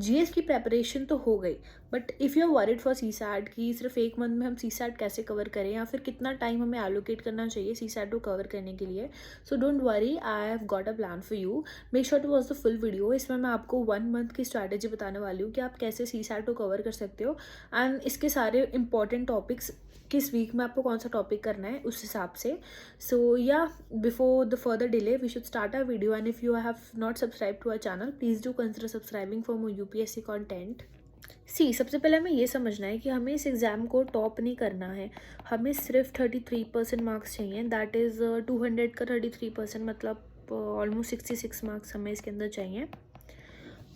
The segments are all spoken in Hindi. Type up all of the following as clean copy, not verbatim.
जीएस की प्रेपरेशन तो हो गई, but if you are worried for CSAT कि सिर्फ एक मंथ में हम सी सैट कैसे कवर करें या फिर कितना टाइम हमें एलोकेट करना चाहिए सी सैट को कवर करने के लिए, so don't worry, I have got a plan for you. Make sure to watch the full video. इसमें मैं आपको 1 मंथ की स्ट्रैटेजी बताने वाली हूँ कि आप कैसे सी सैट को कवर कर सकते हो, एंड इसके सारे इंपॉर्टेंट टॉपिक्स किस वीक में आपको कौन सा टॉपिक करना है उस हिसाब से। सो या before the further delay we should start our video, and if you have not subscribe to our channel please do consider subscribing for more UPSC content. See सबसे पहले हमें ये समझना है कि हमें इस एग्ज़ाम को टॉप नहीं करना है, हमें सिर्फ 33% मार्क्स चाहिए। दैट इज़ 200 का 33% मतलब ऑलमोस्ट 66 मार्क्स हमें इसके अंदर चाहिए।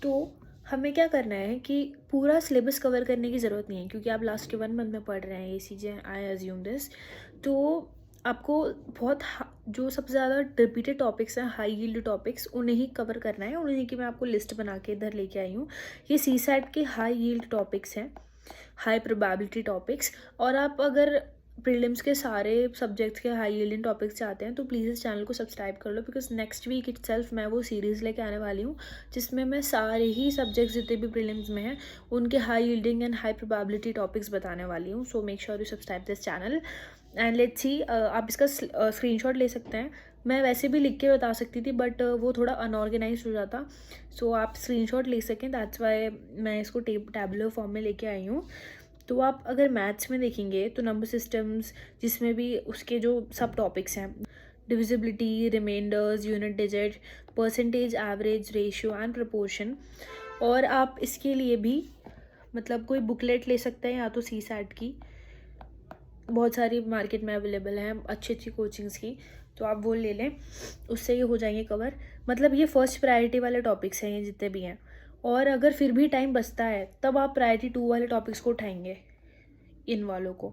तो हमें क्या करना है कि पूरा सिलेबस कवर करने की ज़रूरत नहीं है, क्योंकि आप लास्ट के 1 मंथ में पढ़ रहे हैं ये चीज़ें, आई अज्यूम दिस। तो आपको बहुत जो सबसे ज़्यादा रिपीटेड टॉपिक्स हैं, हाई यील्ड टॉपिक्स, उन्हें ही कवर करना है। उन्हीं की मैं आपको लिस्ट बना के इधर लेके आई हूँ। ये सी सैट के हाई यील्ड टॉपिक्स हैं, हाई प्रोबेबिलिटी टॉपिक्स। और आप अगर प्रीलिम्स के सारे सब्जेक्ट्स के हाई यील्डिंग टॉपिक्स चाहते हैं तो प्लीज़ इस चैनल को सब्सक्राइब कर लो, बिकॉज नेक्स्ट वीक इटसेल्फ मैं वो सीरीज़ लेके आने वाली हूँ जिसमें मैं सारे ही सब्जेक्ट्स जितने भी प्रीलिम्स में हैं उनके high yielding and high probability topics बताने वाली हूँ। So make sure you subscribe this channel and let's see. आप इसका स्क्रीनशॉट ले सकते हैं। मैं वैसे भी लिख के बता सकती थी, बट वो थोड़ा अनऑर्गेनाइज हो जाता, सो आप स्क्रीनशॉट ले सकें, दैट्स वाई मैं इसको टैबुलर फॉर्म में लेके आई हूँ। तो आप अगर मैथ्स में देखेंगे तो नंबर सिस्टम्स, जिसमें भी उसके जो सब टॉपिक्स हैं, divisibility, remainders, unit digit, percentage, average, ratio and proportion. और आप इसके लिए भी मतलब कोई बुकलेट ले सकते हैं, या तो सी सैट की बहुत सारी मार्केट में अवेलेबल हैं अच्छी अच्छी कोचिंग्स की, तो आप वो ले लें, उससे ये हो जाएंगे कवर। मतलब ये फर्स्ट प्रायोरिटी वाले टॉपिक्स हैं ये जितने भी हैं। और अगर फिर भी टाइम बचता है तब आप प्रायोरिटी 2 वाले टॉपिक्स को उठाएंगे, इन वालों को।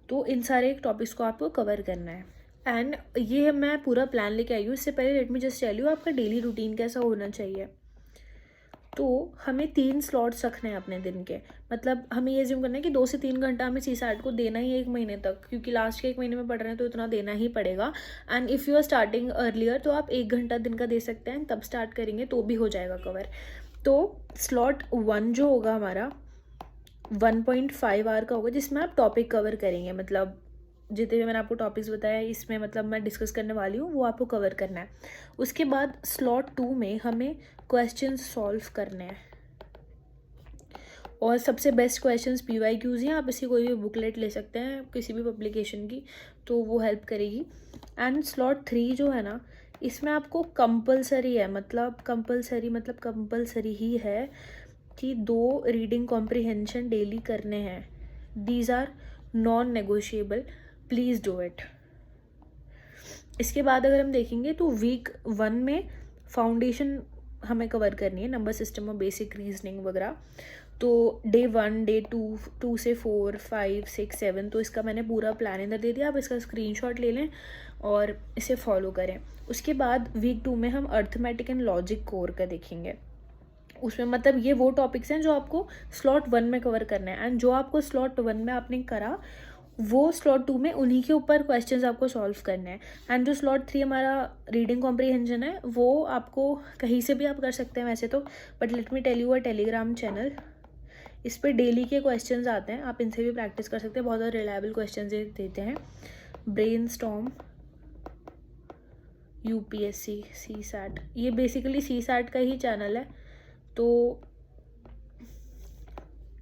तो इन सारे टॉपिक्स को आपको कवर करना है, एंड ये मैं पूरा प्लान लेके आई हूँ। इससे पहले let me just tell you आपका डेली रूटीन कैसा होना चाहिए। तो हमें 3 स्लॉट्स रखने हैं अपने दिन के, मतलब हमें ये जिम करना है कि 2 से 3 घंटा हमें सी सैट को देना ही है 1 महीने तक, क्योंकि लास्ट के 1 महीने में पढ़ रहे हैं तो इतना देना ही पड़ेगा। And if you are starting earlier तो आप 1 घंटा दिन का दे सकते हैं, तब स्टार्ट करेंगे तो भी हो जाएगा कवर। तो स्लॉट 1 जो होगा हमारा 1.5 आवर का होगा, जिसमें आप टॉपिक कवर करेंगे, मतलब जितने भी मैंने आपको टॉपिक्स बताया इसमें मतलब मैं डिस्कस करने वाली हूँ वो आपको कवर करना है। उसके बाद स्लॉट 2 में हमें क्वेश्चन सॉल्व करने हैं, और सबसे बेस्ट क्वेश्चंस PYQs हैं। आप इसकी कोई भी बुकलेट ले सकते हैं किसी भी पब्लिकेशन की, तो वो हेल्प करेगी। एंड स्लॉट 3 जो है ना, इसमें आपको कंपलसरी है, मतलब कंपलसरी ही है कि 2 रीडिंग कॉम्प्रिहेंशन डेली करने हैं। These are non negotiable, please do it. इसके बाद अगर हम देखेंगे तो वीक 1 में फाउंडेशन हमें कवर करनी है, नंबर सिस्टम और बेसिक रीजनिंग वगैरह। तो डे 1, डे 2, 2 से 4, 5, 6, 7, तो इसका मैंने पूरा प्लान इधर दे दिया। आप इसका स्क्रीनशॉट ले लें और इसे फॉलो करें। उसके बाद वीक 2 में हम अर्थमेटिक एंड लॉजिक कोर का देखेंगे। उसमें मतलब ये वो टॉपिक्स हैं जो आपको स्लॉट 1 में कवर करना है, एंड जो आपको स्लॉट 1 में आपने करा वो स्लॉट 2 में उन्हीं के ऊपर क्वेश्चंस आपको सॉल्व करने हैं। एंड जो स्लॉट 3 हमारा रीडिंग कॉम्प्रिहेंशन है वो आपको कहीं से भी आप कर सकते हैं वैसे तो, but let me tell you a Telegram channel, इस पर डेली के क्वेश्चंस आते हैं, आप इनसे भी प्रैक्टिस कर सकते हैं। बहुत ज़्यादा रिलायबल क्वेश्चंस देते हैं। ब्रेनस्टॉर्म UPSC सी सैट, ये बेसिकली सी सैट का ही चैनल है, तो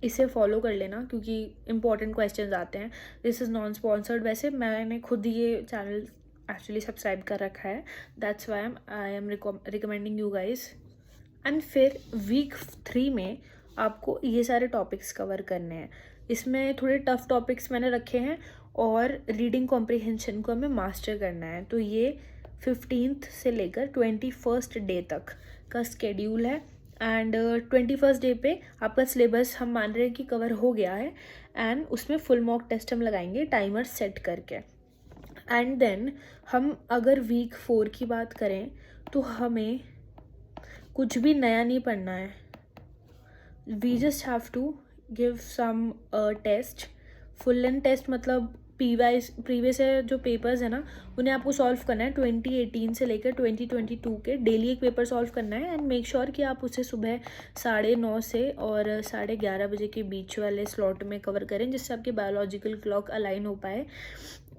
इसे फॉलो कर लेना क्योंकि इंपॉर्टेंट क्वेश्चंस आते हैं। दिस इज़ नॉन स्पॉन्सर्ड, वैसे मैंने खुद ये चैनल एक्चुअली सब्सक्राइब कर रखा है, that's why I am recommending you guys. And फिर वीक 3 में आपको ये सारे टॉपिक्स कवर करने हैं। इसमें थोड़े टफ टॉपिक्स मैंने रखे हैं, और रीडिंग कॉम्प्रिहेंशन को हमें मास्टर करना है। तो ये 15th से लेकर 21st डे तक का स्केड्यूल है। एंड 21st डे पे आपका सिलेबस हम मान रहे हैं कि कवर हो गया है, एंड उसमें फुल मॉक टेस्ट हम लगाएंगे टाइमर सेट करके। एंड देन हम अगर वीक 4 की बात करें तो हमें कुछ भी नया नहीं पढ़ना है, we just have to give some test, full length test, मतलब प्रीवियस जो पेपर्स है ना, उन्हें आपको सॉल्व करना है 2018 से लेकर 2022 के। डेली एक पेपर सॉल्व करना है, एंड मेक श्योर कि आप उसे सुबह 9:30 से और 11:30 बजे के बीच वाले स्लॉट में कवर करें, जिससे आपकी बायोलॉजिकल क्लॉक अलाइन हो पाए।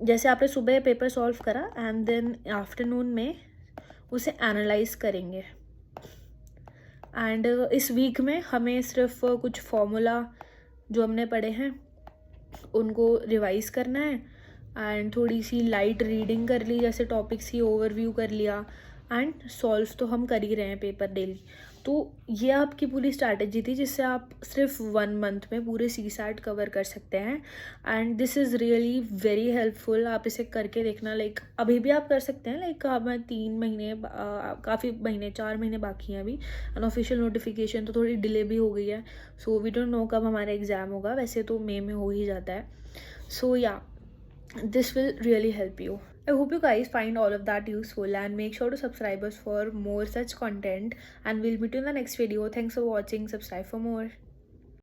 जैसे आपने सुबह पेपर सॉल्व करा एंड देन आफ्टरनून में उसे एनालाइज करेंगे। एंड इस वीक में हमें सिर्फ कुछ फॉर्मूला जो हमने पढ़े हैं उनको रिवाइज करना है, एंड थोड़ी सी लाइट रीडिंग कर ली, जैसे टॉपिक्स की ओवरव्यू कर लिया, एंड सॉल्व तो हम कर ही रहे हैं पेपर डेली। तो ये आपकी पूरी स्ट्रैटेजी थी जिससे आप सिर्फ 1 मंथ में पूरे CSAT कवर कर सकते हैं, and this is really very helpful. आप इसे करके देखना, लाइक अभी भी आप कर सकते हैं। लाइक हमें 3 महीने काफ़ी महीने 4 महीने बाकी हैं अभी। अनऑफिशियल नोटिफिकेशन तो थोड़ी डिले भी हो गई है, सो वी डोंट नो कब हमारा एग्ज़ाम होगा। वैसे तो मई में हो ही जाता है। सो या, this will really help you. I hope you guys find all of that useful, and make sure to subscribe us for more such content, and we'll meet you in the next video. Thanks for watching. Subscribe for more.